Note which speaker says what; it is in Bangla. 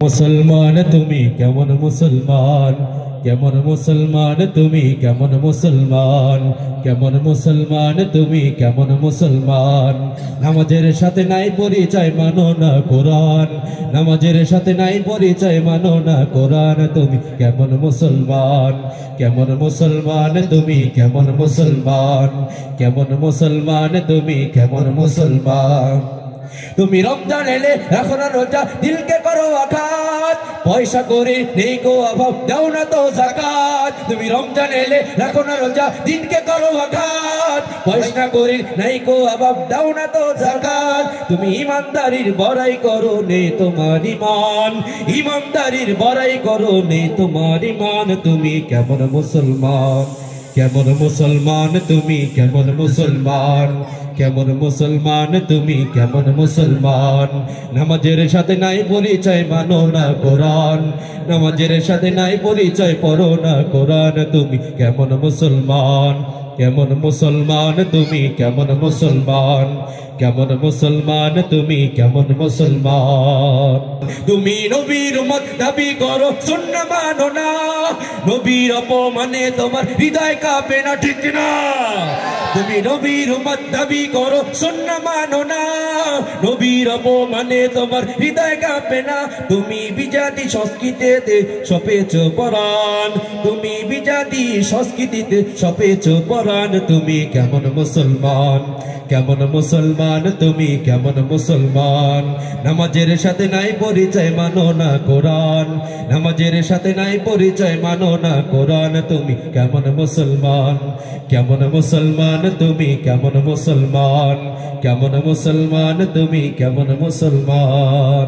Speaker 1: মুসলমান তুমি কেমন মুসলমান, কেমন মুসলমান তুমি কেমন মুসলমান, কেমন মুসলমান তুমি কেমন মুসলমান। নামাজের সাথে নাই পরিচয় মানো না কোরআন, নামাজের সাথে নাই পরিচয় মানো না কোরআন। তুমি কেমন মুসলমান, কেমন মুসলমান তুমি কেমন মুসলমান, কেমন মুসলমান তুমি কেমন মুসলমান। তুমি রমজান এলে এখন রোজা দিলকে করো আঘাত, পয়সা করে নেই গো অভাব দাও না তো যাকাত। তুমি রমজান এলে এখন রোজা দিনকে করো আঘাত, পয়সা করে নেই গো অভাব দাও না তো যাকাত। তুমি ইমানদারির বড়াই করো নে তোমার ইমান, ইমানদারির বড়াই করো নে তোমার ইমান। তুমি কেমন মুসলমান, কেমন মুসলমান তুমি কেমন মুসলমান, কেমন মুসলমান তুমি কেমন মুসলমান। নামাজের সাথে নাই পরিচয় মানো না কোরআন, নামাজের সাথে নাই পরিচয় পড়ো না কোরআন। তুমি কেমন মুসলমান, কেমন মুসলমান তুমি কেমন মুসলমান, কেমন মুসলমান তুমি কেমন মুসলমান। তুমি নবীর উম্মত দাবি করো সুন্নাহ মানো না, নবীর অপমানে তোমার হৃদয় কাঁপে না ঠিক না। তুমি নবীর উম্মত দাবি করো সুন্নাহ মানো না, নবীর অপমানে তোমার হৃদয় কাঁপে না। তুমি বিজাতি সংস্কৃতিতে সপেছো পরাণ, তুমি বিজাতি সংস্কৃতিতে সপেছো পরাণ। তুমি কেমন মুসলমান, কেমন মুসলমান তুমি কেমন মুসলমান। নামাজের সাথে নাই পরিচয় মানো না কোরআন, নামাজের সাথে নাই পরিচয় মানো না কোরআন। তুমি কেমন মুসলমান, কেমন মুসলমান তুমি কেমন মুসলমান, কেমন মুসলমান তুমি কেমন মুসলমান।